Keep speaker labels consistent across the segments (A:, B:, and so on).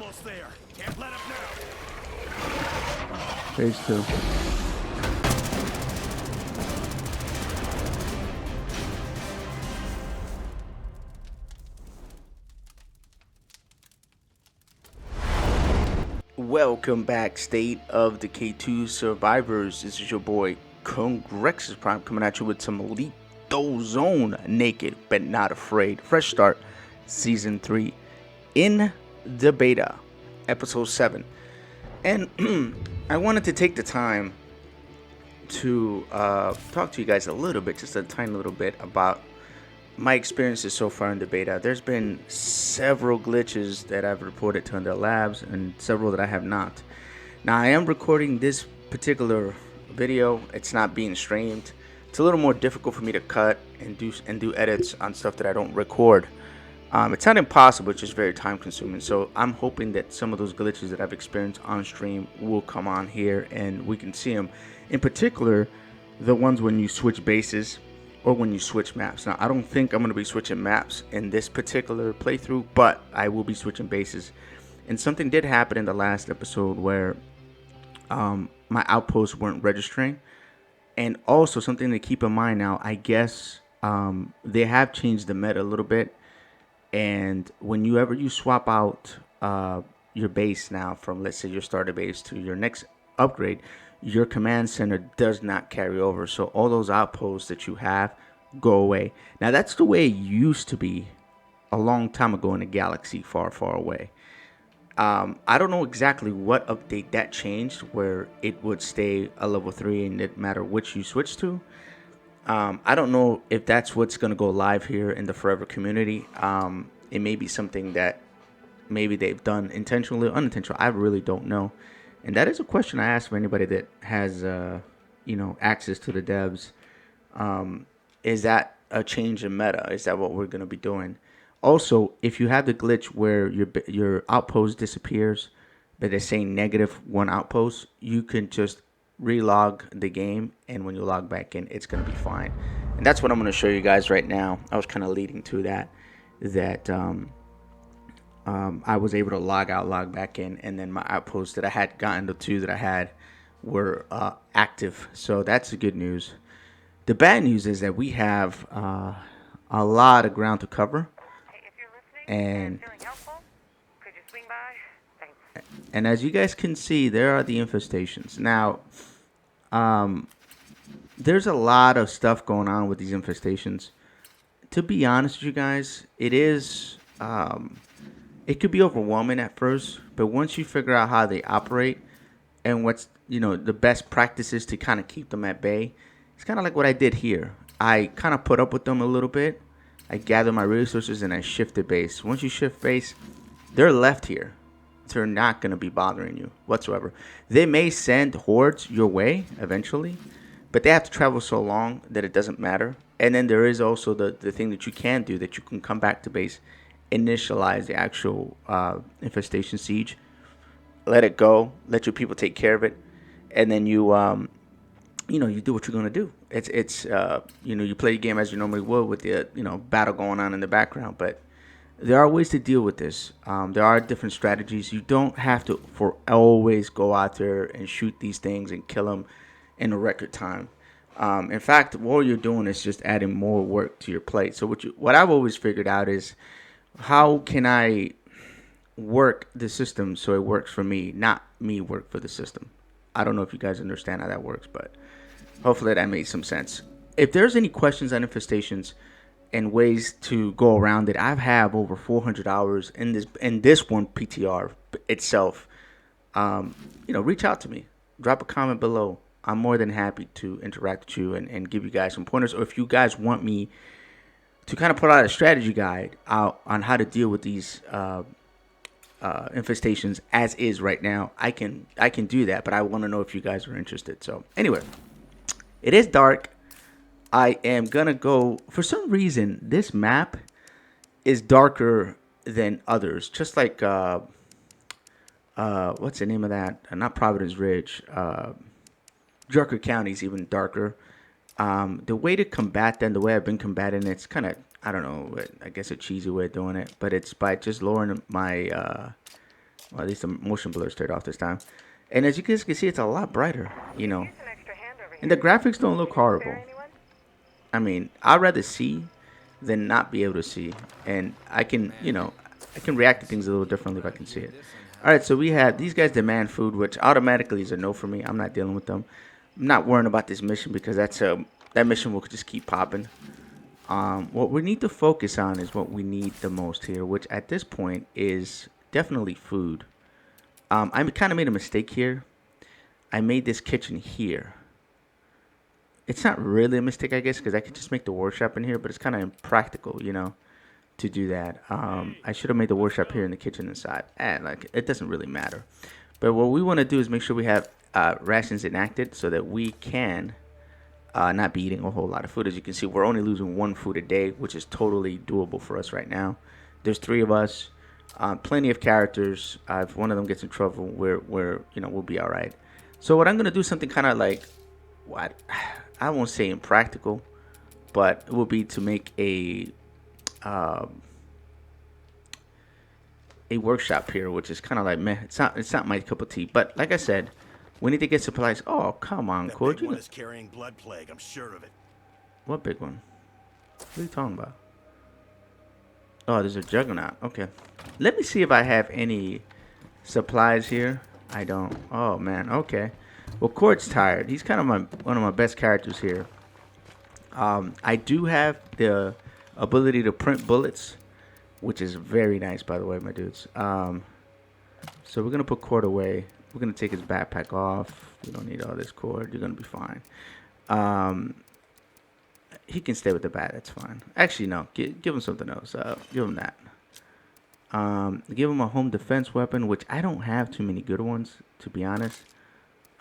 A: almost there. Can't let up now.
B: Phase 2. Welcome back, State of Decay 2 survivors. This is your boy Congrex's Prime coming at you with some lethal zone, naked but not afraid. Fresh start, season 3 in the beta, episode 7. And I wanted to take the time to talk to you guys a little bit, just a tiny little bit, about my experiences so far in the beta. There's been several glitches that I've reported to the labs and several that I have not. Now I am recording this particular video. It's not being streamed. It's a little more difficult for me to cut and do edits on stuff that I don't record. It's not impossible, it's just very time consuming. So I'm hoping that some of those glitches that I've experienced on stream will come on here and we can see them. In particular, the ones when you switch bases or when you switch maps. Now, I don't think I'm going to be switching maps in this particular playthrough, but I will be switching bases. And something did happen in the last episode where my outposts weren't registering. And also something to keep in mind now, I guess they have changed the meta a little bit. And whenever you swap out your base now from, let's say, your starter base to your next upgrade, your command center does not carry over. So all those outposts that you have go away. Now, that's the way it used to be a long time ago in a galaxy far, far away. I don't know exactly what update that changed where it would stay a level 3 and it matter which you switch to. I don't know if that's what's going to go live here in the Forever community. It may be something that maybe they've done intentionally or unintentionally. I really don't know. And that is a question I ask for anybody that has, access to the devs. Is that a change in meta? Is that what we're going to be doing? Also, if you have the glitch where your outpost disappears, but it's saying -1 outpost, you can just relog the game, and when you log back in, it's going to be fine. And that's what I'm going to show you guys right now. I was kind of leading to that I was able to log out, log back in, and then my outposts that I had gotten, the 2 that I had, were active. So that's the good news. The bad news is that we have a lot of ground to cover.
C: Hey, if you're listening
B: And
C: feeling helpful, could you swing by? Thanks.
B: and as you guys can see, there are the infestations. Now, there's a lot of stuff going on with these infestations. To be honest with you guys, it could be overwhelming at first, but once you figure out how they operate and what's the best practices to kind of keep them at bay, it's kind of like what I did here. I kind of put up with them a little bit. I gather my resources and I shifted base. Once you shift base, they're left here. They're not going to be bothering you whatsoever. They may send hordes your way eventually, but they have to travel so long that it doesn't matter. And then there is also the thing that you can do, that you can come back to base, initialize the actual infestation siege, let it go, let your people take care of it, and then you you do what you're gonna do. It's you play the game as you normally would with the battle going on in the background, but there are ways to deal with this. There are different strategies. You don't have to always go out there and shoot these things and kill them in a record time. In fact, what you're doing is just adding more work to your plate. So what I've always figured out is, how can I work the system so it works for me, not me work for the system? I don't know if you guys understand how that works, but hopefully that made some sense. If there's any questions on infestations and ways to go around it, I have over 400 hours in this one PTR itself. Reach out to me. Drop a comment below. I'm more than happy to interact with you and give you guys some pointers. Or if you guys want me to kind of put out a strategy guide out on how to deal with these infestations as is right now, I can do that. But I want to know if you guys are interested. So anyway, it is dark. I am gonna go. For some reason, this map is darker than others. Just like what's the name of that? Not Providence Ridge. Drucker County is even darker. The way to combat them, the way I've been combating it's kind of, I don't know, I guess a cheesy way of doing it, but it's by just lowering my Well, at least the motion blur stayed off this time. And as you guys can see, it's a lot brighter, you know.
C: Here's an extra hand over
B: And the
C: here.
B: graphics don't look
C: Can you
B: horrible.
C: spare anyone?
B: I mean, I'd rather see than not be able to see. And I can, you know, I can react to things a little differently if I can see it. All right, so we have these guys demand food, which automatically is a no for me. I'm not dealing with them. I'm not worrying about this mission because that mission will just keep popping. What we need to focus on is what we need the most here, which at this point is definitely food. I kind of made a mistake here. I made this kitchen here. It's not really a mistake, I guess, because I could just make the workshop in here, but it's kind of impractical, you know, to do that. I should have made the workshop here in the kitchen inside. And like, it doesn't really matter. But what we want to do is make sure we have rations enacted so that we can not be eating a whole lot of food. As you can see, we're only losing 1 food a day, which is totally doable for us right now. There's 3 of us, plenty of characters. If one of them gets in trouble, we'll be all right. So what I'm gonna do is something kind of like what I won't say impractical, but it will be to make a workshop here, which is kind of like meh. It's not my cup of tea. But like I said, we need to get supplies. Oh, come on,
A: That
B: Cord.
A: big one is carrying blood plague. I'm sure of it.
B: What big one? What are you talking about? Oh, there's a juggernaut. Okay. Let me see if I have any supplies here. I don't. Oh, man. Okay. Well, Cord's tired. He's kind of one of my best characters here. I do have the ability to print bullets, which is very nice, by the way, my dudes. So we're going to put Cord away. We're going to take his backpack off. We don't need all this, Cord. You're going to be fine. He can stay with the bat. That's fine. Actually, no. Give him something else. Give him that. Give him a home defense weapon, which I don't have too many good ones, to be honest.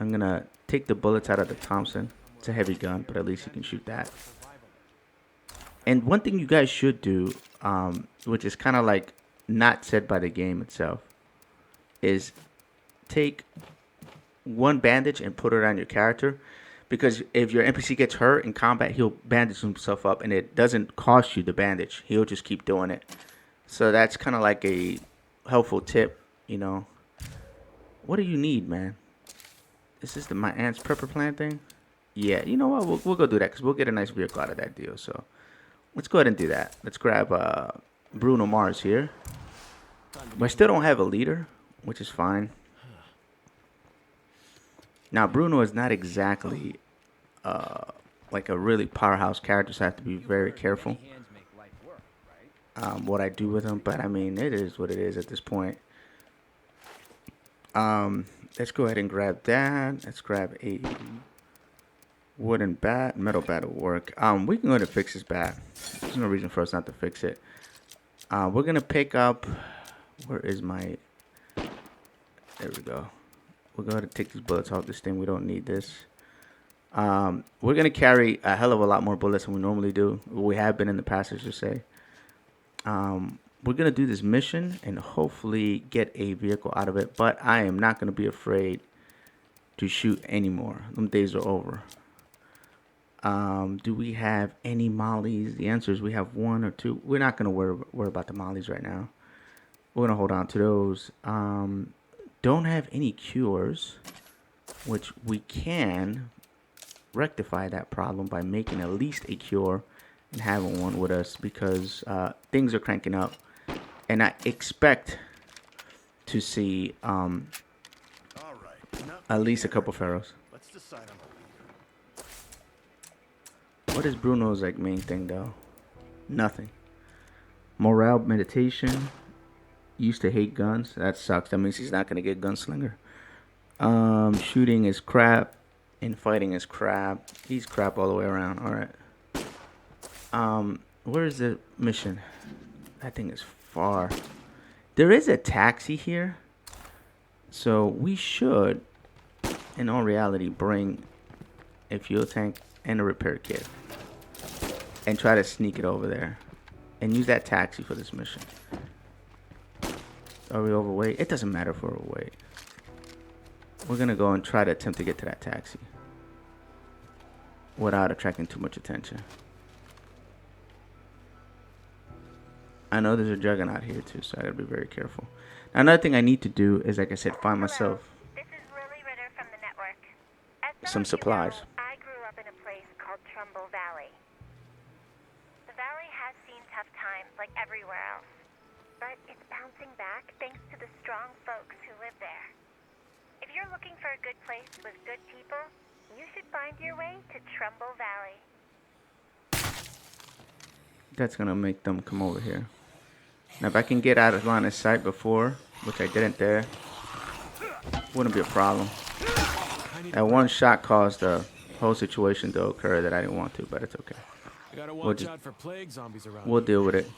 B: I'm going to take the bullets out of the Thompson. It's a heavy gun, but at least you can shoot that. And one thing you guys should do, which is kind of like not said by the game itself, is take one bandage and put it on your character. Because if your NPC gets hurt in combat, he'll bandage himself up, and it doesn't cost you the bandage. He'll just keep doing it. So that's kind of like a helpful tip, you know. What do you need, man? Is this my aunt's prepper plan thing? Yeah, you know what? We'll go do that because we'll get a nice vehicle out of that deal. So let's go ahead and do that. Let's grab Bruno Mars here. But I still don't have a leader, which is fine. Now, Bruno is not exactly like a really powerhouse character, so I have to be very careful what I do with him. But, I mean, it is what it is at this point. Let's go ahead and grab that. Let's grab a wooden bat. Metal bat will work. We can go ahead and fix this bat. There's no reason for us not to fix it. We're going to pick up... Where is my... There we go. We'll go ahead and take these bullets off this thing. We don't need this. We're going to carry a hell of a lot more bullets than we normally do. We have been in the past, I should say. We're going to do this mission and hopefully get a vehicle out of it. But I am not going to be afraid to shoot anymore. Them days are over. Do we have any mollies? The answer is we have 1 or 2. We're not going to worry about the mollies right now. We're going to hold on to those. Don't have any cures, which we can rectify that problem by making at least a cure and having one with us because things are cranking up. And I expect to see at least a couple pharaohs.
A: Let's decide on
B: What is Bruno's like main thing though? Nothing. Morale, meditation. Used to hate guns. That sucks. That means he's not gonna get gunslinger. Shooting is crap, and fighting is crap. He's crap all the way around. All right. Where is the mission? That thing is far. There is a taxi here, so we should, in all reality, bring a fuel tank and a repair kit, and try to sneak it over there, and use that taxi for this mission. Are we overweight? It doesn't matter if we're overweight. We're going to go and try to attempt to get to that taxi without attracting too much attention. I know there's a juggernaut here too, so I gotta be very careful. Now, another thing I need to do is, like I said, find myself
C: This is Lily Ritter from the network. As
B: some
C: of you
B: supplies.
C: know, I grew up in a place called Trumbull Valley. The valley has seen tough times like everywhere else, but it's bouncing back thanks to the strong folks who live there. If you're looking for a good place with good people, you should find your way to Trumbull Valley.
B: That's gonna make them come over here. Now, if I can get out of line of sight before, which I didn't there, wouldn't be a problem. That one shot caused the whole situation to occur that I didn't want to, but it's okay.
D: Gotta watch out for plague zombies around.
B: We'll deal with it.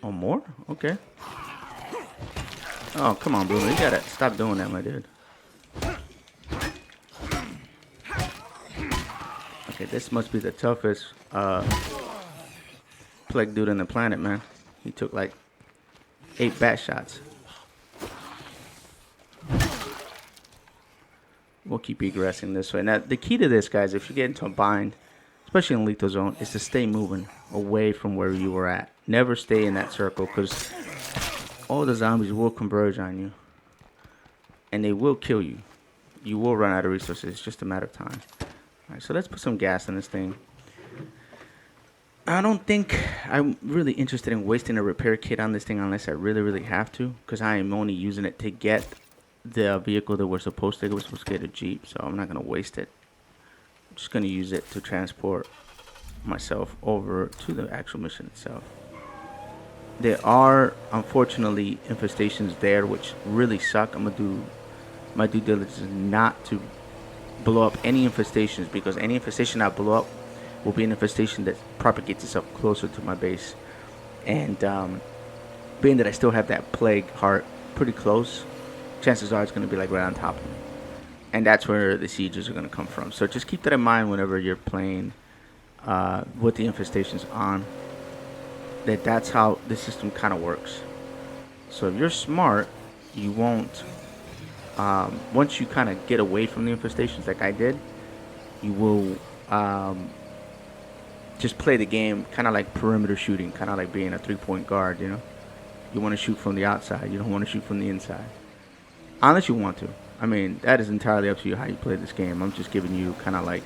B: Oh, more? Okay. Oh, come on, Bruno. You gotta stop doing that, my dude. Okay, this must be the toughest plague dude on the planet, man. He took like 8 bat shots. We'll keep egressing this way. Now, the key to this, guys, if you get into a bind, especially in lethal zone, is to stay moving away from where you were at. Never stay in that circle, because all the zombies will converge on you. And they will kill you. You will run out of resources. It's just a matter of time. Alright, so let's put some gas in this thing. I don't think I'm really interested in wasting a repair kit on this thing unless I really, really have to. Because I am only using it to get the vehicle that we're supposed to get. We're supposed to get a Jeep, so I'm not going to waste it. I'm just going to use it to transport myself over to the actual mission itself. There are, unfortunately, infestations there, which really suck. I'm going to do my due diligence not to blow up any infestations, because any infestation I blow up will be an infestation that propagates itself closer to my base. And being that I still have that plague heart pretty close, chances are it's going to be like right on top of me. And that's where the sieges are going to come from. So just keep that in mind whenever you're playing with the infestations on. That's how the system kind of works. So if you're smart, you won't, once you kind of get away from the infestations like I did, you will just play the game kind of like perimeter shooting, kind of like being a 3-point guard, you know. You want to shoot from the outside. You don't want to shoot from the inside. Unless you want to. I mean, that is entirely up to you how you play this game. I'm just giving you kind of like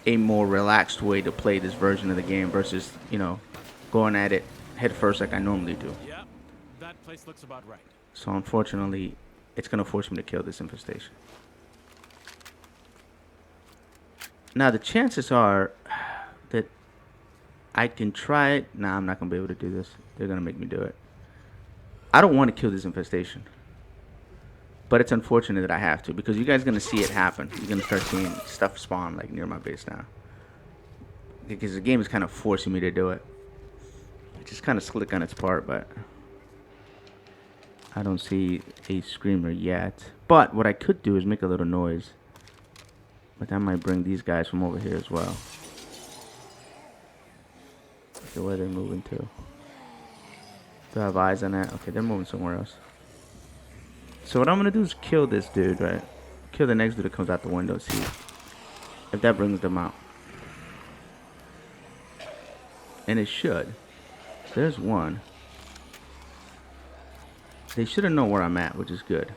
B: a more relaxed way to play this version of the game versus, you know, going at it head first like I normally do.
D: Yeah, that place looks about right.
B: So unfortunately, it's going to force me to kill this infestation. Now, the chances are that I can try it. Nah, I'm not going to be able to do this. They're going to make me do it. I don't want to kill this infestation. But it's unfortunate that I have to, because you guys are going to see it happen. You're going to start seeing stuff spawn like near my base now. Because the game is kind of forcing me to do it. Which is kind of slick on its part, but I don't see a screamer yet. But what I could do is make a little noise. But that might bring these guys from over here as well. Okay, where are they moving to? Do I have eyes on that? Okay, they're moving somewhere else. So what I'm going to do is kill this dude, right? Kill the next dude that comes out the window, see if that brings them out. And it should. There's one. They shouldn't know where I'm at, which is good.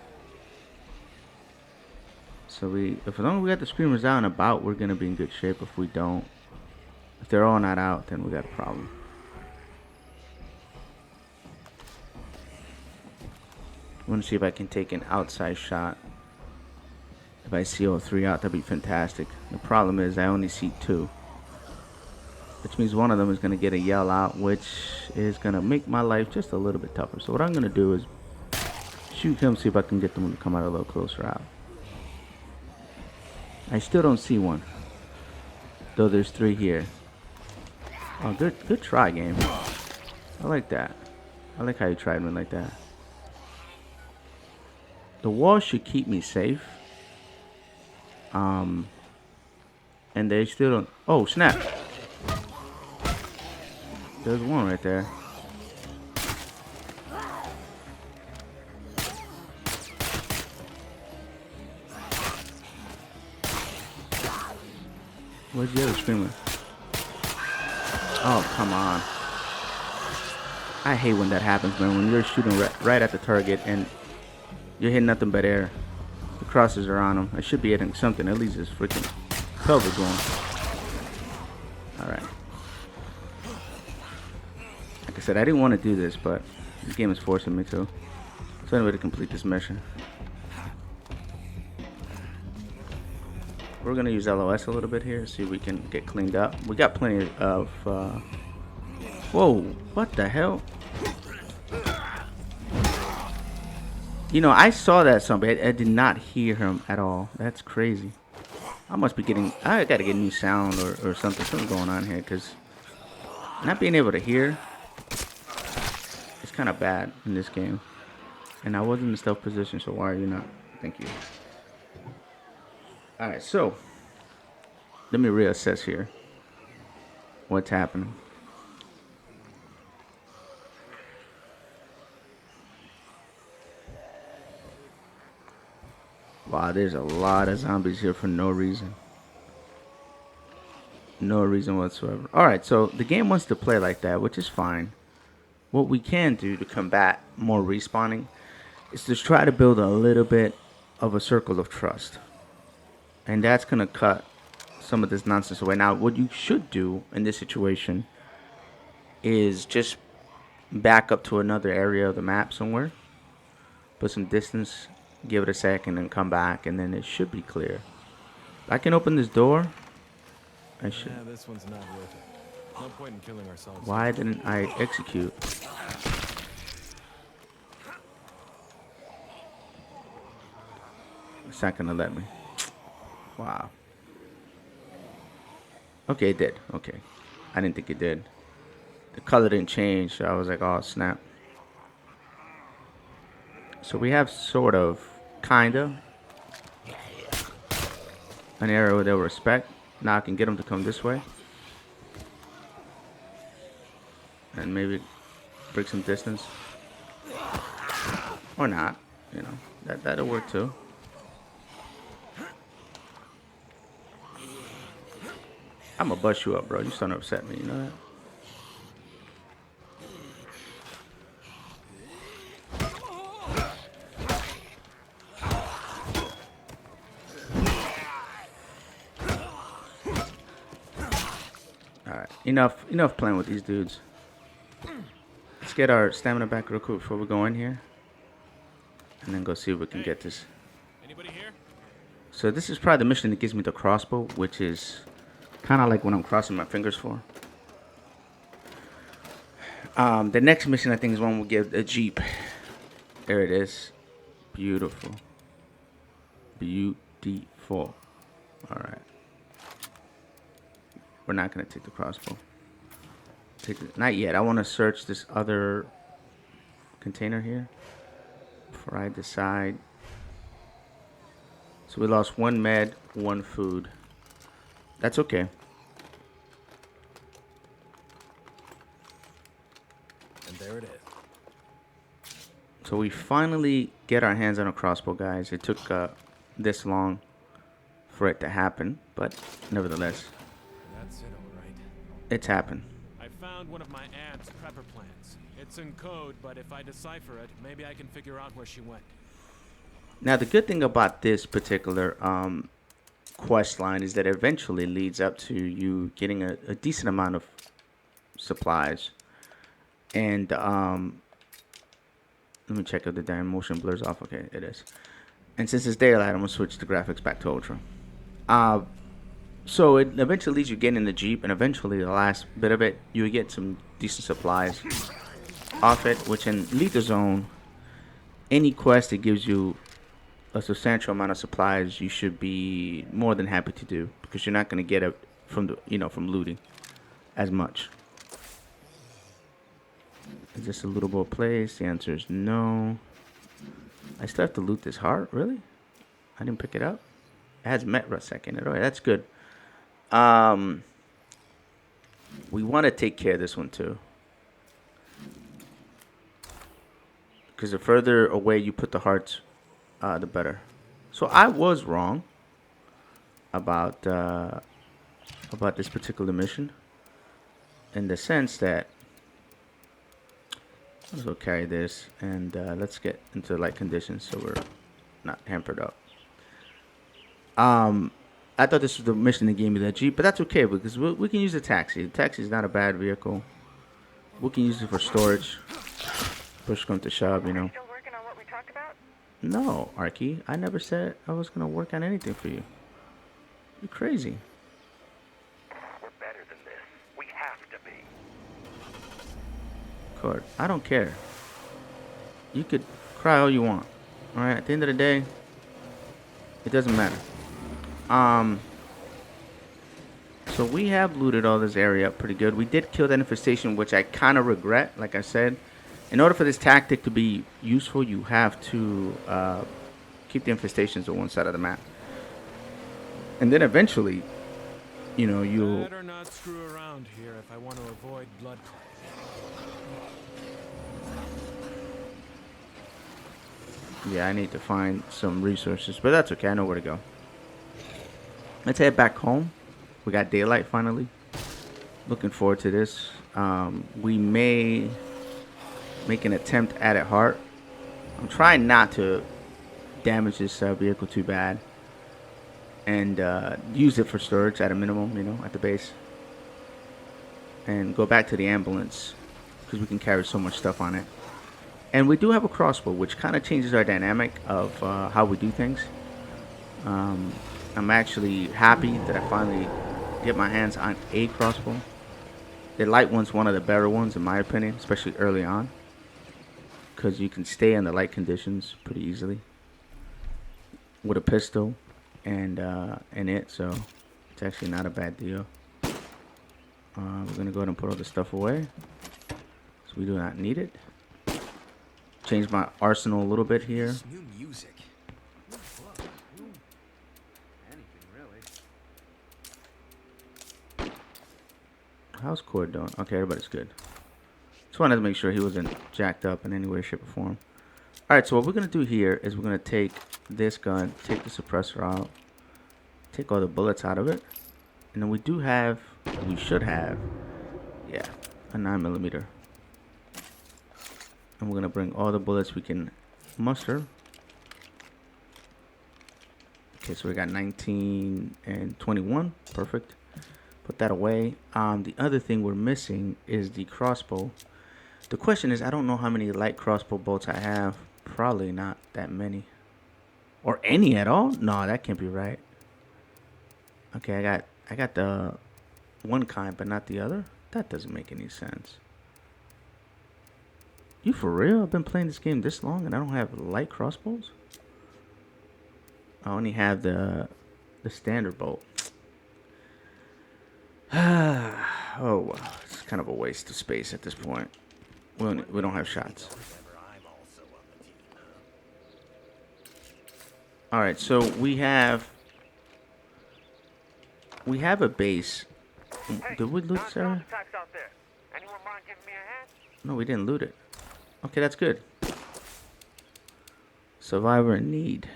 B: So as long as we got the screamers out and about, we're going to be in good shape. If we don't, if they're all not out, then we got a problem. I want to see if I can take an outside shot. If I see all 3 out, that'd be fantastic. The problem is I only see 2. Which means one of them is going to get a yell out, which is going to make my life just a little bit tougher. So what I'm going to do is shoot him, see if I can get them to come out a little closer out. I still don't see one. Though there's 3 here. Oh, good try, game. I like that. I like how you tried me like that. The wall should keep me safe. And they still don't. Oh, snap. There's one right there. Where's the other screamer? Oh, come on. I hate when that happens, man. When you're shooting right at the target and you're hitting nothing but air. The crosses are on him. I should be hitting something. At least his freaking pelvis going. Alright. Like I said, I didn't want to do this, but the game is forcing me to. So anyway, to complete this mission. We're going to use LOS a little bit here. See if we can get cleaned up. We got plenty of... Whoa. What the hell? You know, I saw that somebody. I did not hear him at all. That's crazy. I must be getting... I got to get a new sound or something. Something going on here. Because not being able to hear is kind of bad in this game. And I was in the stealth position, so why are you not? Thank you. Alright, so. Let me reassess here. What's happening. Wow, there's a lot of zombies here for no reason. No reason whatsoever. Alright, so the game wants to play like that, which is fine. What we can do to combat more respawning is to try to build a little bit of a circle of trust. And that's going to cut some of this nonsense away. Now, what you should do in this situation is just back up to another area of the map somewhere. Put some distance. Give it a second and come back, and then it should be clear. I can open this door. I should.
D: Yeah, this one's not worth it. No point in killing ourselves.
B: Why didn't I execute? It's not gonna let me. Wow. Okay, it did. Okay. I didn't think it did. The color didn't change, so I was like, oh, snap. So we have sort of, kinda, an area they'll respect. Now I can get them to come this way. And maybe break some distance. Or not, you know. That'll work too. I'm gonna bust you up, bro. You're starting to upset me, you know that? Alright, enough playing with these dudes. Let's get our stamina back real quick before we go in here. And then go see if we can get this.
D: Anybody here?
B: So this is probably the mission that gives me the crossbow, which is kind of like what I'm crossing my fingers for. The next mission I think is one we'll get a Jeep. There it is. Beautiful. Beautiful. Alright. We're not going to take the crossbow. Not yet. I want to search this other container here before I decide. So we lost 1 med, 1 food. That's okay.
D: And there it is.
B: So we finally get our hands on a crossbow, guys. It took this long for it to happen, but nevertheless,
D: That's it, all right.
B: it's happened.
D: I found one of my aunt's prepper plans. It's in code, but if I decipher it, maybe I can figure out where she went.
B: Now, the good thing about this particular quest line is that it eventually leads up to you getting a decent amount of supplies. And let me check if the damn motion blurs off. Okay, it is. And since it's daylight, I'm going to switch the graphics back to Ultra. So it eventually leads you getting in the Jeep, and eventually the last bit of it, you get some decent supplies off it, which in Lethal Zone, any quest that gives you a substantial amount of supplies, you should be more than happy to do, because you're not going to get it from the from looting as much. Is this a lootable place? The answer is no. I still have to loot this heart, really? I didn't pick it up. It has met Rusek in it. Alright, that's good. We want to take care of this one too, because the further away you put the hearts, the better. So I was wrong about about this particular mission, in the sense that let's go carry this, and let's get into light conditions so we're not hampered up. I thought this was the mission that gave me that Jeep, but that's okay because we can use the taxi. The taxi is not a bad vehicle. We can use it for storage. Push come to shove, you know.
C: Still working on what we talked about?
B: No, Arky, I never said I was gonna work on anything for you. You're crazy.
A: We're better than this. We have to be.
B: Cord, I don't care. You could cry all you want. Alright, at the end of the day, it doesn't matter. So we have looted all this area up pretty good. We did kill that infestation, which I kind of regret. Like I said, in order for this tactic to be useful, you have to keep the infestations on one side of the map, and then eventually, you know, you'll.
D: Better not screw around here if I want to avoid blood clots.
B: Yeah, I need to find some resources, but that's okay. I know where to go. Let's head back home. We got daylight finally. Looking forward to this. We may make an attempt at it hard. I'm trying not to damage this vehicle too bad, and use it for storage at a minimum, you know, at the base, and go back to the ambulance because we can carry so much stuff on it. And we do have a crossbow, which kind of changes our dynamic of how we do things. I'm actually happy that I finally get my hands on a crossbow. The light one's one of the better ones in my opinion, especially early on, because you can stay in the light conditions pretty easily with a pistol and it, so it's actually not a bad deal. We're gonna go ahead and put all this stuff away, so we do not need it. Change my arsenal a little bit here.
A: New music. Anything really.
B: How's Cord doing? Okay, everybody's good. Just wanted to make sure he wasn't jacked up in any way, shape, or form. Alright, so what we're going to do here is we're going to take this gun, take the suppressor out, take all the bullets out of it, and then we should have, yeah, a 9mm. And we're going to bring all the bullets we can muster. Okay, so we got 19 and 21. Perfect. Put that away. The other thing we're missing is the crossbow. The question is, I don't know how many light crossbow bolts I have. Probably not that many. Or any at all? No, that can't be right. Okay, I got the one kind, but not the other. That doesn't make any sense. You for real? I've been playing this game this long and I don't have light crossbows? I only have the standard bolt. Oh well, it's kind of a waste of space at this point. We don't have shots. All right, so we have a base. Did we loot this area? No, we didn't loot it. Okay, that's good. Survivor in need.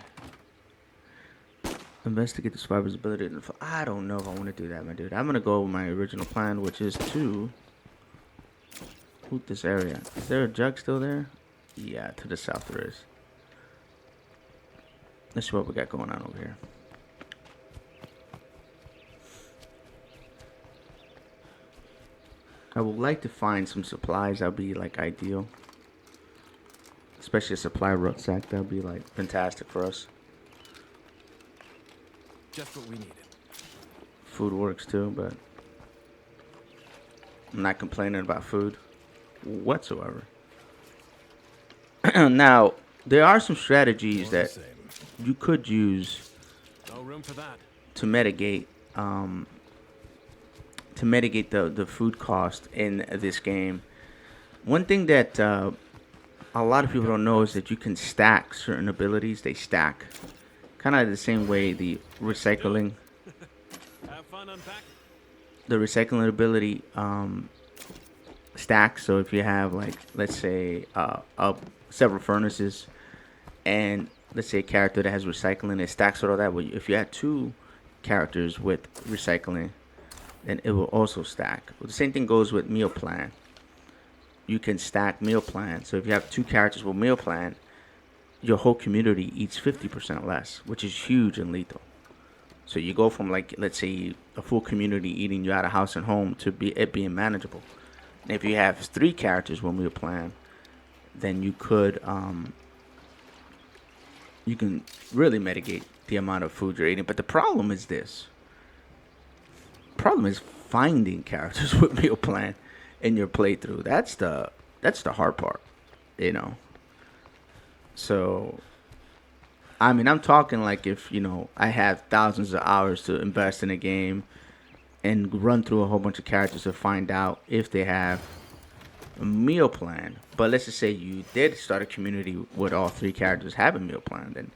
B: Investigate the survivor's ability to... I don't know if I want to do that, my dude. I'm going to go with my original plan, which is to loot this area. Is there a jug still there? Yeah, to the south there is. Let's see what we got going on over here. I would like to find some supplies. That would be, like, ideal. Especially a supply rucksack. That would be, like, fantastic for us.
D: Just what we needed.
B: Food works too, but I'm not complaining about food whatsoever. Now, there are some strategies that you could use
D: No room for that.
B: to mitigate the food cost in this game. One thing that a lot of people don't know is that you can stack certain abilities. They stack. Kind of the same way the recycling
D: Have fun unpacking.
B: the recycling ability stacks. So if you have, like, let's say several furnaces, and let's say a character that has recycling, it stacks with all that. Well, if you had two characters with recycling, then it will also stack. Well, the same thing goes with meal plan. You can stack meal plan. So if you have 2 characters with meal plan, your whole community eats 50% less, which is huge in lethal. So you go from, like, let's say a full community eating you out of house and home to it being manageable. And if you have 3 characters with meal plan, then you can really mitigate the amount of food you're eating. But the problem is this. Problem is finding characters with meal plan in your playthrough. That's the hard part, you know. So I mean, I'm talking like if, I have thousands of hours to invest in a game and run through a whole bunch of characters to find out if they have a meal plan. But let's just say you did start a community with all 3 characters having meal plan, then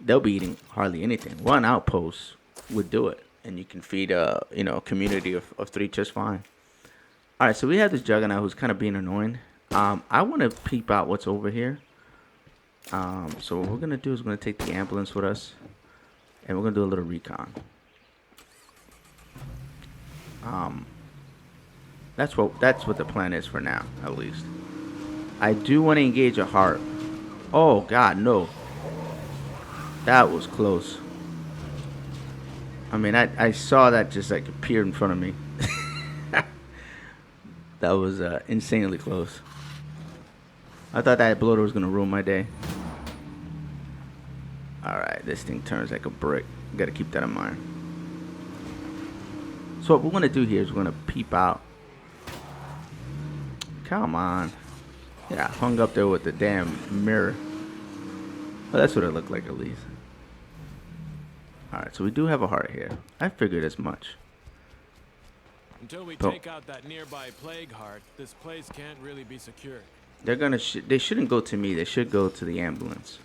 B: they'll be eating hardly anything. 1 outpost would do it, and you can feed a community of 3 just fine. All right, so we have this Juggernaut who's kind of being annoying. I want to peep out what's over here. So what we're gonna do is we're gonna take the ambulance with us, and we're gonna do a little recon. That's what the plan is for now, at least. I do want to engage a heart. Oh God, no! That was close. I mean, I saw that just like appear in front of me. That was insanely close. I thought that bloater was gonna ruin my day. Alright, this thing turns like a brick. Gotta keep that in mind. So what we're gonna do here is we're gonna peep out. Come on. Yeah, hung up there with the damn mirror. Well, that's what it looked like at least. Alright, so we do have a heart here. I figured as much.
D: Until we take out that nearby plague heart, this place can't really be secured.
B: They're gonna. They shouldn't go to me. They should go to the ambulance.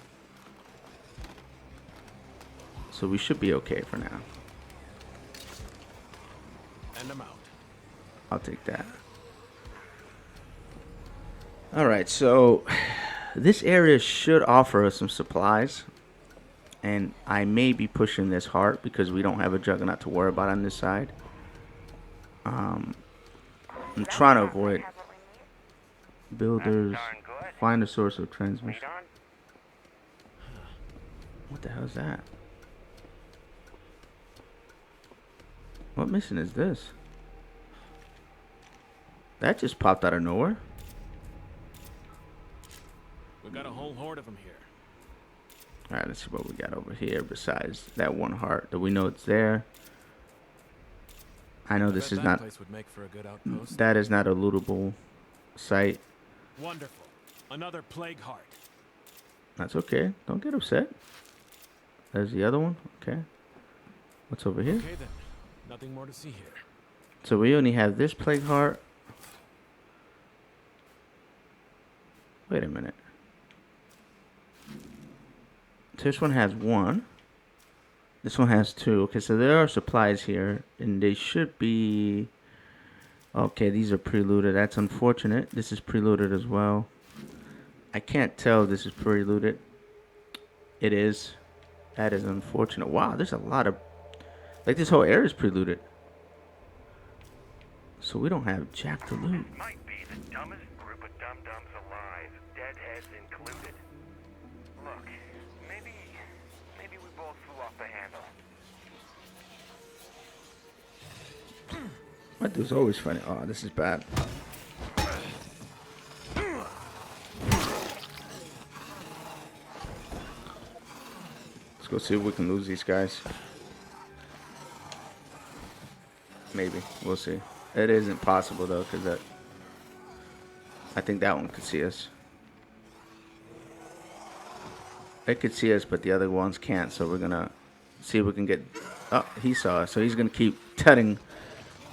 B: So we should be okay for now.
D: And I'm out.
B: I'll take that. All right. So this area should offer us some supplies, and I may be pushing this heart because we don't have a Juggernaut to worry about on this side. I'm trying to avoid builders. Find a source of transmission. What the hell is that? What mission is this? That just popped out of nowhere.
D: We've got a whole horde of them here.
B: Alright, let's see what we got over here besides that 1 heart. Do we know it's there? I know this is not.
D: Place would make for a good outpost.
B: That is not a lootable site.
D: Wonderful. Another plague heart.
B: That's okay. Don't get upset. There's the other one. Okay. What's over here?
D: Okay then. Nothing more to see here.
B: So we only have this plague heart. Wait a minute. This one has 1. This one has 2. Okay, so there are supplies here, and they should be. Okay, these are pre-looted. That's unfortunate. This is pre-looted as well. I can't tell if this is pre-looted. It is. That is unfortunate. Wow, there's a lot of. Like, this whole area is pre-looted. So we don't have jack to loot.
A: This might be the dumbest group of dum-dums alive, deadheads included. Look, maybe we both flew off the handle.
B: That dude's always funny. Oh, this is bad. Let's go see if we can lose these guys. Maybe. We'll see. It isn't possible, though, because I think that one could see us. It could see us, but the other ones can't, so we're going to see if we can get... Oh, he saw us, so he's going to keep telling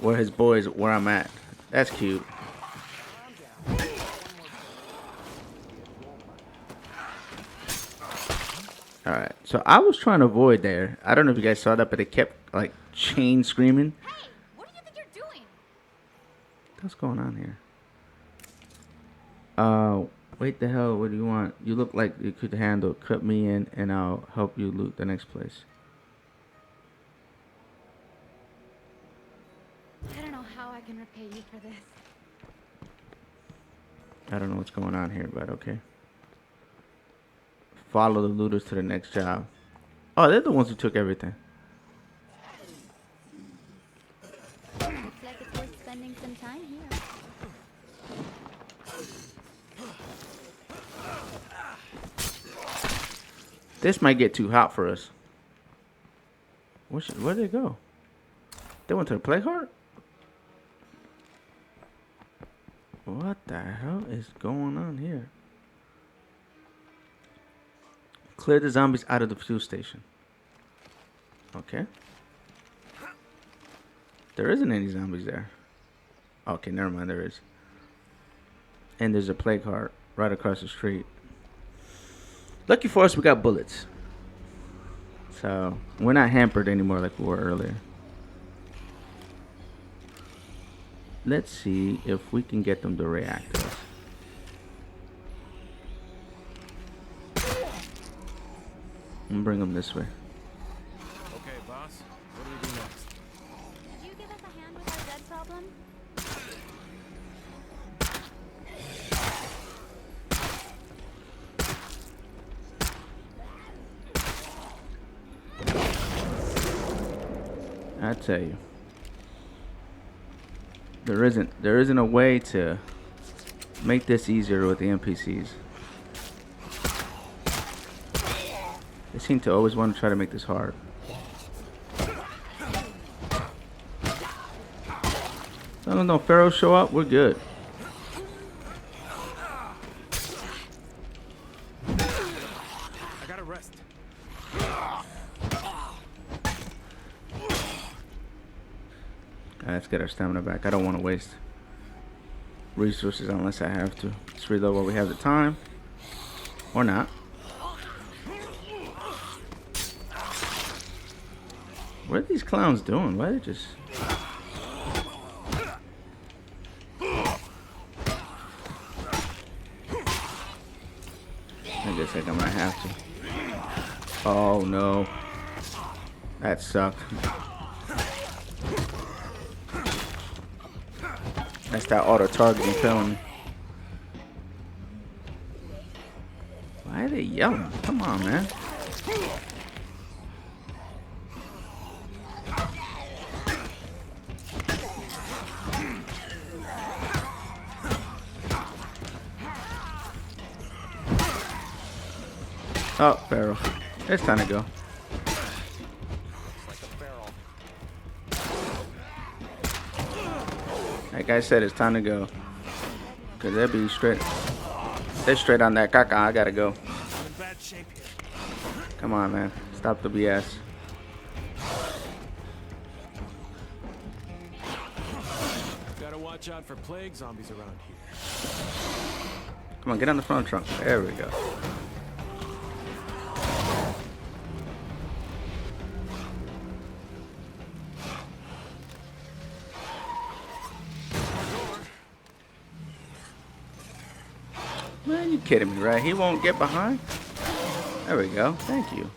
B: where his boys, where I'm at. That's cute. Alright, so I was trying to avoid there. I don't know if you guys saw that, but they kept, like, chain screaming.
E: Hey, what do you think you're doing?
B: What's going on here? Wait the hell, what do you want? You look like you could handle. Cut me in and I'll help you loot the next place.
E: know how I can repay you for this.
B: I don't know what's going on here, but okay. Follow the looters to the next job. Oh, they're the ones who took everything.
E: Looks like it's worth spending some time here.
B: This might get too hot for us. Where'd they go? They went to the play card? What the hell is going on here? Clear the zombies out of the fuel station. Okay. There isn't any zombies there. Okay, never mind, there is. And there's a play card right across the street. Lucky for us, we got bullets. So, we're not hampered anymore like we were earlier. Let's see if we can get them to react to us. And bring them this way.
D: Okay, boss. What do we do next?
E: Could you give us a hand with our dead problem?
B: I tell you, there isn't a way to make this easier with the NPCs. They seem to always want to try to make this hard. As long as no pharaohs show up, we're good.
D: I gotta rest.
B: Let's get our stamina back. I don't want to waste resources unless I have to. Let's reload while we have the time. Or not. What are these clowns doing? Why are they just... I guess I might have to. Oh no. That sucked. That's that auto-targeting killing me. Why are they yelling? Come on, man. Oh, barrel. It's time to go. Like I said, it's time to go. Cause they'll be straight. They're straight on that caca. I gotta go.
D: I'm in bad shape here.
B: Come on, man. Stop the BS.
D: Gotta watch out for plague zombies around here.
B: Come on, get on the front trunk. There we go. Man, you kidding me, right? He won't get behind? There we go. Thank you.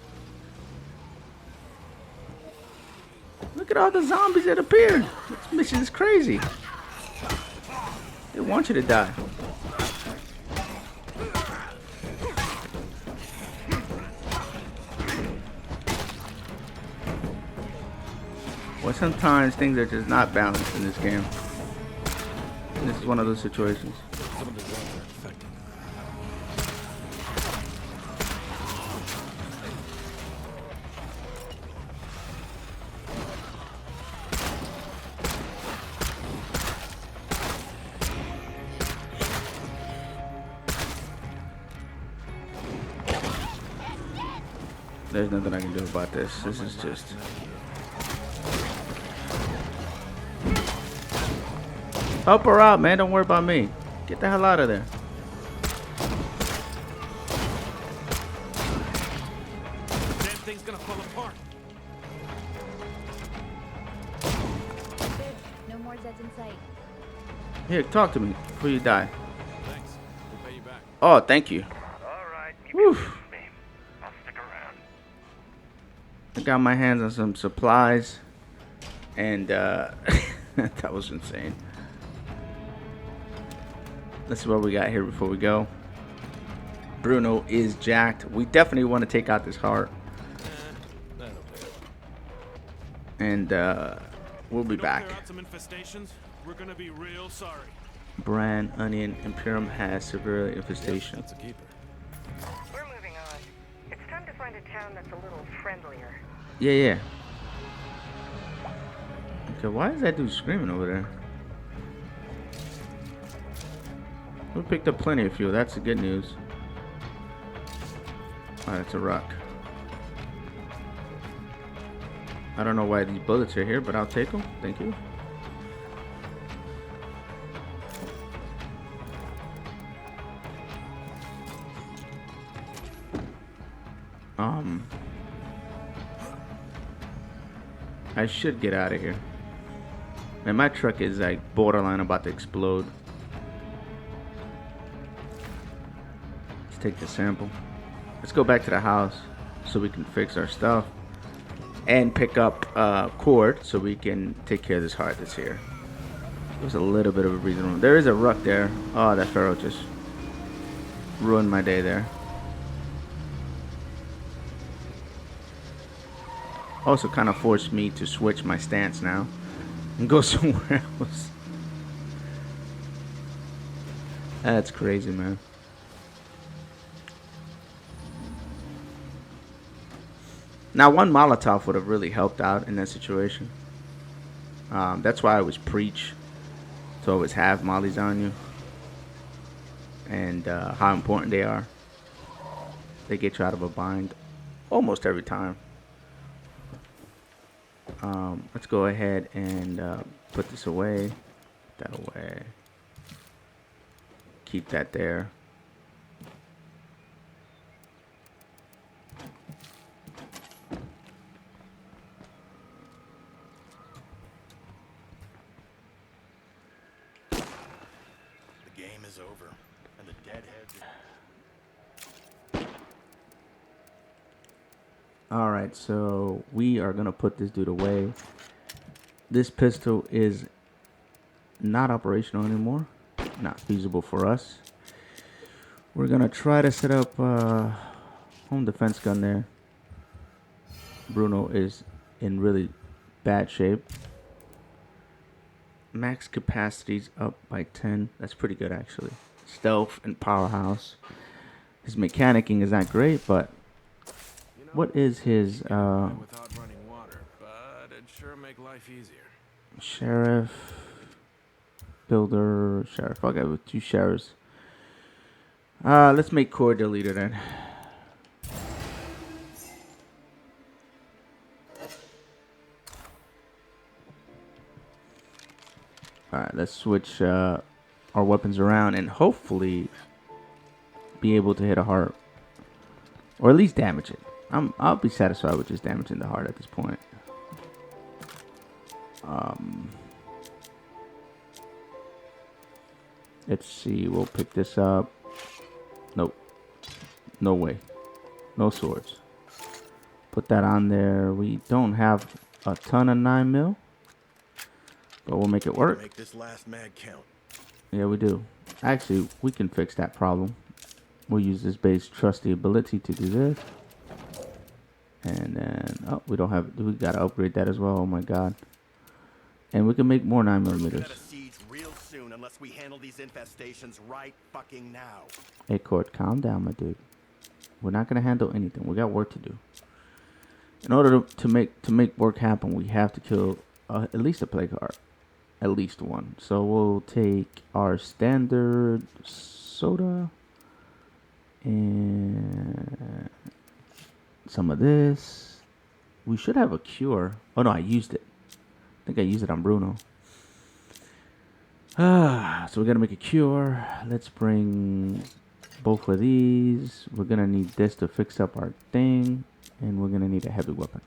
B: Look at all the zombies that appeared. This mission is crazy. They want you to die. Well, sometimes things are just not balanced in this game. And this is one of those situations.
D: Some of the zombies are infected.
B: There's nothing I can do about this. This is just... Help her out, man. Don't worry about me. Get the hell out of there.
D: Damn thing's gonna fall apart.
E: Good. No more Zeds in sight.
B: Here, talk to me before you die.
D: Thanks. We'll pay you back.
B: Oh, thank you.
A: All right, keep
B: Whew.
A: it with me. I'll stick around.
B: I got my hands on some supplies. And, That was insane. Let's see what we got here before we go. Bruno is jacked. We definitely want to take out this heart.
D: That'll do.
B: And we'll be
D: Don't
B: back.
D: clear out some infestations, we're gonna be real sorry.
B: Bran, Onion, Imperium has severe infestation.
D: That's a keeper.
F: We're moving on. It's time to find a town that's a little friendlier.
B: Yeah. Okay, why is that dude screaming over there? We picked up plenty of fuel. That's the good news. Oh, that's a rock. I don't know why these bullets are here, but I'll take them. Thank you. I should get out of here. Man, my truck is like borderline about to explode. Let's take the sample. Let's go back to the house so we can fix our stuff and pick up cord so we can take care of this heart that's here. There's a little bit of a breathing room. There is a ruck there. Oh, that pharaoh just ruined my day there. Also kind of forced me to switch my stance now and go somewhere else. That's crazy, man. Now, one Molotov would have really helped out in that situation. That's why I always preach to always have mollies on you. And how important they are. They get you out of a bind almost every time. Let's go ahead and put this away. Put that away. Keep that there.
G: The game is over, and the deadheads.
B: Alright, so we are going to put this dude away. This pistol is not operational anymore. Not feasible for us. We're going to try to set up home defense gun there. Bruno is in really bad shape. Max capacity's up by 10. That's pretty good, actually. Stealth and powerhouse. His mechanicking is not great, but what is his
D: Without running water, but it sure make life easier.
B: sheriff, builder, sheriff? Okay, with 2 sheriffs. Let's make core the leader then. Alright, let's switch our weapons around and hopefully be able to hit a heart. Or at least damage it. I'll be satisfied with just damaging the heart at this point. Let's see, we'll pick this up. Nope. No way. No swords. Put that on there. We don't have a ton of 9mm. But we'll make it work.
G: Make this last mag count.
B: Yeah, we do. Actually, we can fix that problem. We'll use this base trusty ability to do this. And then, oh, we don't have, we gotta upgrade that as well. Oh my god. And we can make more 9mm.
G: Siege real soon unless we handle these infestations right fucking now.
B: Hey, Court, calm down, my dude. We're not gonna handle anything. We got work to do. In order to make work happen, we have to kill at least a plague heart. At least one. So we'll take our standard soda and some of this. We should have a cure. Oh no, I used it. I think I used it on Bruno. So we're gonna make a cure. Let's bring both of these. We're gonna need this to fix up our thing, and we're gonna need a heavy weapon.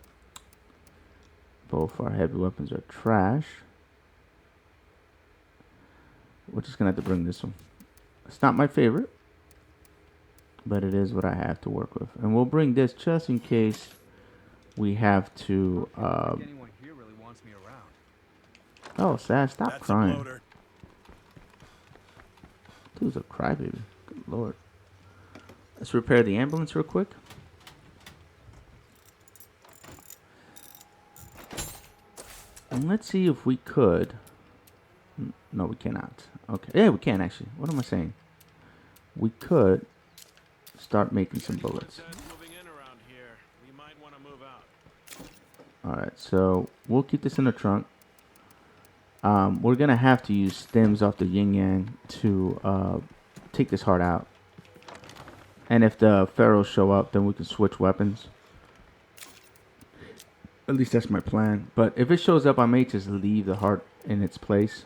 B: Both our heavy weapons are trash. We're just gonna have to bring this one. It's not my favorite, but it is what I have to work with. And we'll bring this just in case we have to.
H: Anyone here really wants me around.
B: Oh, Sad, stop
G: That's a
B: crying.
G: bloater.
B: Dude's a crybaby. Good lord. Let's repair the ambulance real quick. And let's see if we could. No, we cannot. Okay. Yeah, we can actually. What am I saying? We could start making some bullets.
D: Moving in around here. We might want to move out.
B: Alright, so we'll keep this in the trunk. We're going to have to use stems off the yin yang to take this heart out. And if the pharaohs show up, then we can switch weapons. At least that's my plan. But if it shows up, I may just leave the heart in its place.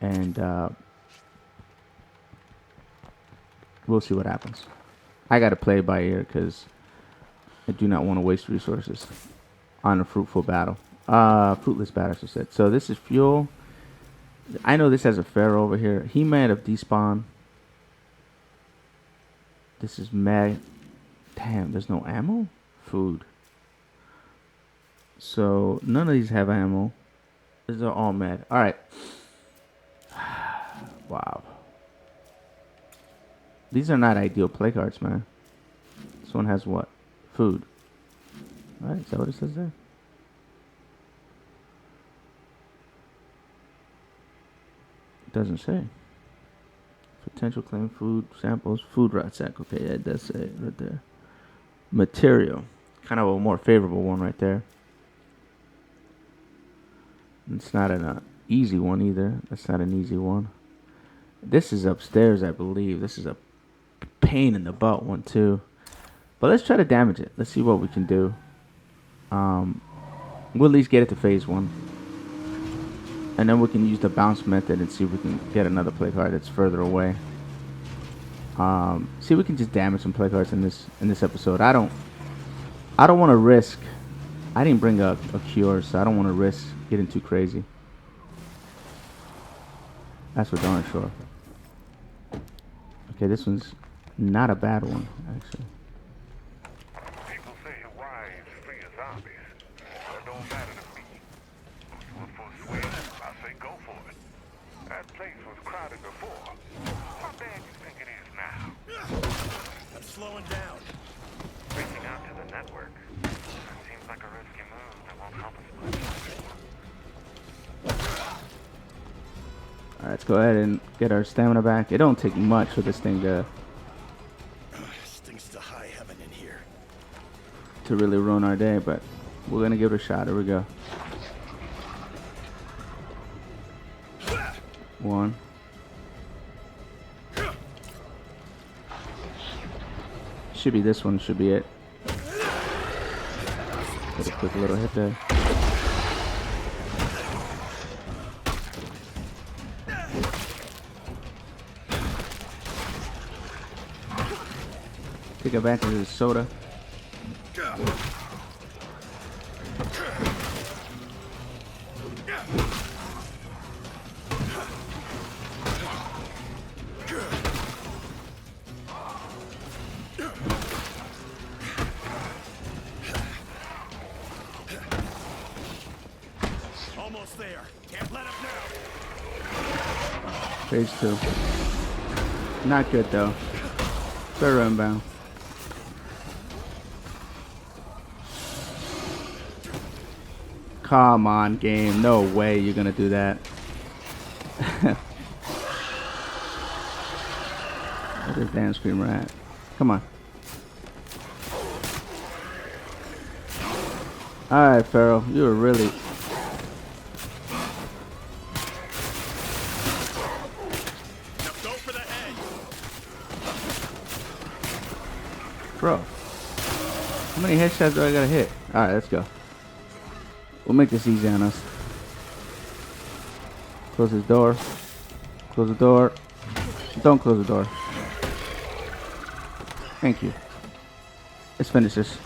B: And we'll see what happens. I got to play by ear because I do not want to waste resources on a fruitful battle. Fruitless battle, as I said. So this is fuel. I know this has a pharaoh over here. He might have despawned. This is mag. Damn, there's no ammo? Food. So none of these have ammo. These are all mad. Alright. Wow. These are not ideal play cards, man. This one has what? Food. Alright, is that what it says there? It doesn't say. Potential claim food samples. Food rot sack. Okay, yeah, it does say it right there. Material. Kind of a more favorable one right there. It's not an easy one either. That's not an easy one. This is upstairs, I believe. This is a pain in the butt one too. But let's try to damage it. Let's see what we can do. We'll at least get it to phase 1. And then we can use the bounce method and see if we can get another play card that's further away. See if we can just damage some play cards in this episode. I don't want to risk. I didn't bring a cure, so I don't want to risk getting too crazy. That's for darn sure. Okay, this one's not a bad one, actually.
A: People say Hawaii is free of zombies. That don't matter to me. For swing, I say go for it. That place was crowded before. How bad you think it is now?
G: I'm slowing down.
A: Reaching out to the network. Seems like a risky move that won't help us much.
B: Alright, let's go ahead and get our stamina back. It don't take much for this thing to
G: Stinks to high heaven in here.
B: really ruin our day, but we're gonna give it a shot. Here we go. 1. Should be this one, should be it. Get a quick little hit there. Take advantage of the soda.
G: Almost there. Can't let up now.
B: Phase 2. Not good though. Third inbound. Come on, game. No way you're gonna do that. Where's this damn screamer at? Come on. Alright, Pharaoh. You were really...
G: Now go for the head.
B: Bro. How many headshots do I gotta hit? Alright, let's go. We'll make this easy on us. Close this door. Close the door. Don't close the door. Thank you. Let's finish this.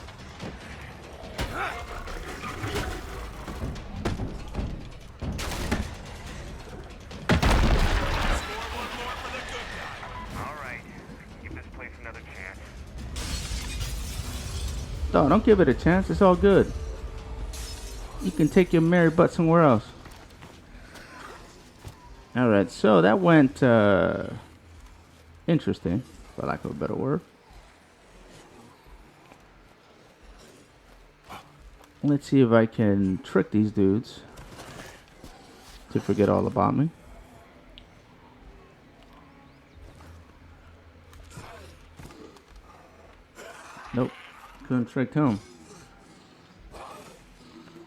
A: Alright, give this place another chance.
B: No, don't give it a chance. It's all good. You can take your merry butt somewhere else. All right, so that went interesting, for lack of a better word. Let's see if I can trick these dudes to forget all about me. Nope, couldn't trick him.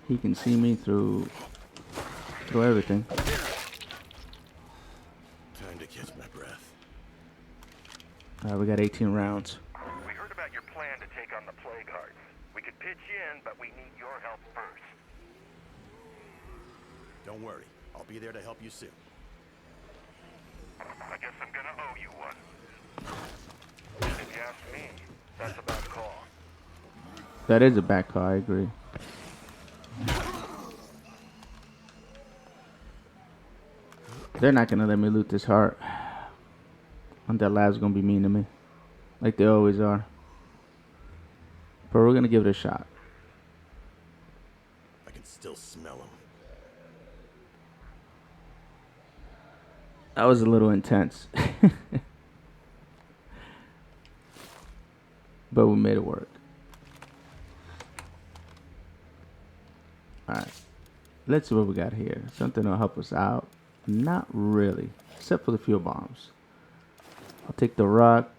B: He can see me through everything.
G: Time to catch my breath.
B: All right, we got 18 rounds.
A: We heard about your plan to take on the plague hearts. We could pitch in, but we need your help first.
G: Don't worry. I'll be there to help you soon.
A: I guess I'm gonna owe you one. If you ask me, that's a bad call.
B: That is a bad call, I agree. They're not gonna let me loot this heart. Undead Lab's gonna be mean to me, like they always are. But we're gonna give it a shot.
G: I can still smell them.
B: That was a little intense. But we made it work. Alright. Let's see what we got here. Something that'll help us out. Not really. Except for the fuel bombs. I'll take the rock.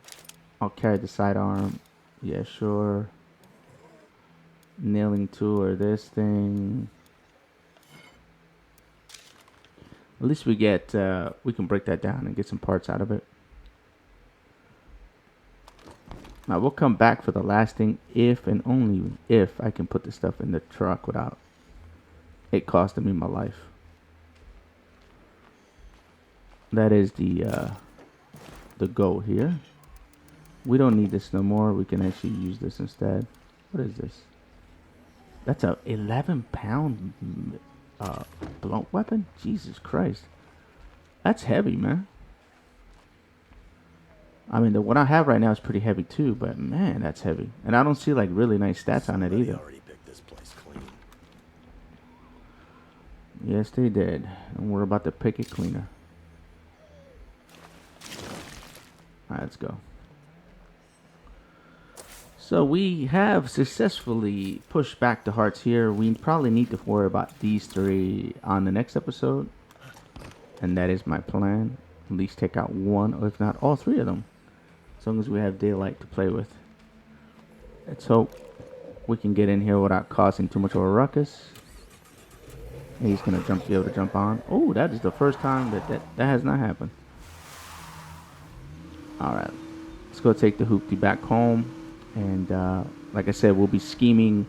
B: I'll carry the sidearm. Yeah, sure. Nailing tool or this thing. At least we get, we can break that down and get some parts out of it. Now we'll come back for the last thing if and only if I can put the stuff in the truck without it costing me my life. That is the goal here. We don't need this no more. We can actually use this instead. What is this? That's a 11-pound blunt weapon? Jesus Christ. That's heavy, man. I mean, the one I have right now is pretty heavy too, but man, that's heavy. And I don't see like really nice stats on it either.
G: Already picked this place clean.
B: Yes, they did. And we're about to pick it cleaner. Alright, let's go. So we have successfully pushed back the hearts here. We probably need to worry about these three on the next episode. And that is my plan. At least take out one, or if not all three of them. As long as we have daylight to play with. Let's hope we can get in here without causing too much of a ruckus. And he's going to be able to jump on. Oh, that is the first time that has not happened. Alright. Let's go take the hoopty back home. And like I said, we'll be scheming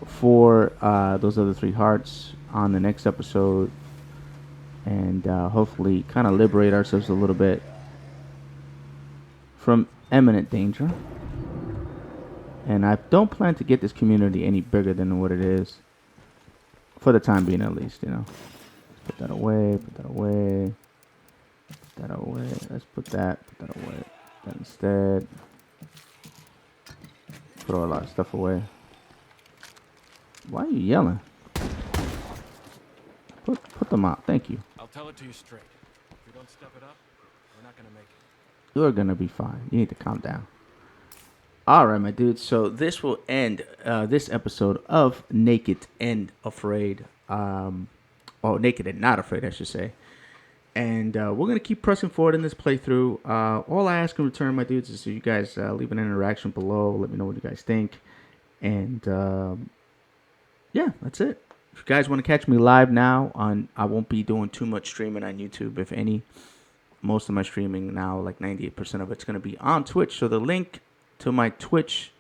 B: for those other three hearts on the next episode. And hopefully kind of liberate ourselves a little bit from imminent danger. And I don't plan to get this community any bigger than what it is. For the time being, at least, you know. Put that away, put that away. Put that away. Let's put that away. That instead. Put all that stuff away. Why are you yelling? Put them out. Thank you.
D: I'll tell it to you straight. If we don't step it up, we're not gonna make it.
B: You're gonna be fine. You need to calm down. Alright, my dudes. So this will end this episode of Naked and Afraid. Naked and Not Afraid, I should say. And we're going to keep pressing forward in this playthrough. All I ask in return, my dudes, is you guys leave an interaction below. Let me know what you guys think. And yeah, that's it. If you guys want to catch me live now, I won't be doing too much streaming on YouTube, if any. Most of my streaming now, like 98% of it's going to be on Twitch. So the link to my Twitch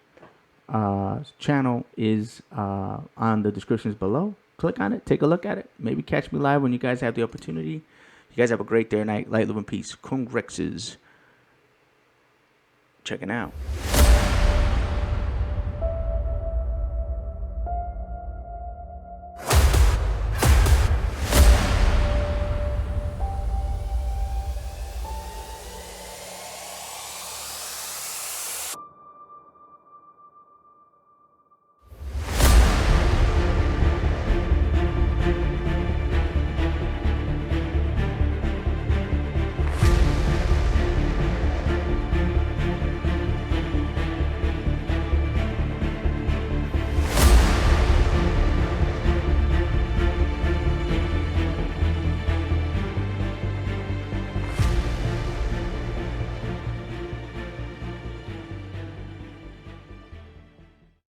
B: channel is on the descriptions below. Click on it. Take a look at it. Maybe catch me live when you guys have the opportunity. You guys have a great day or night. Light, love, and peace. Kung Rexes. Checking out.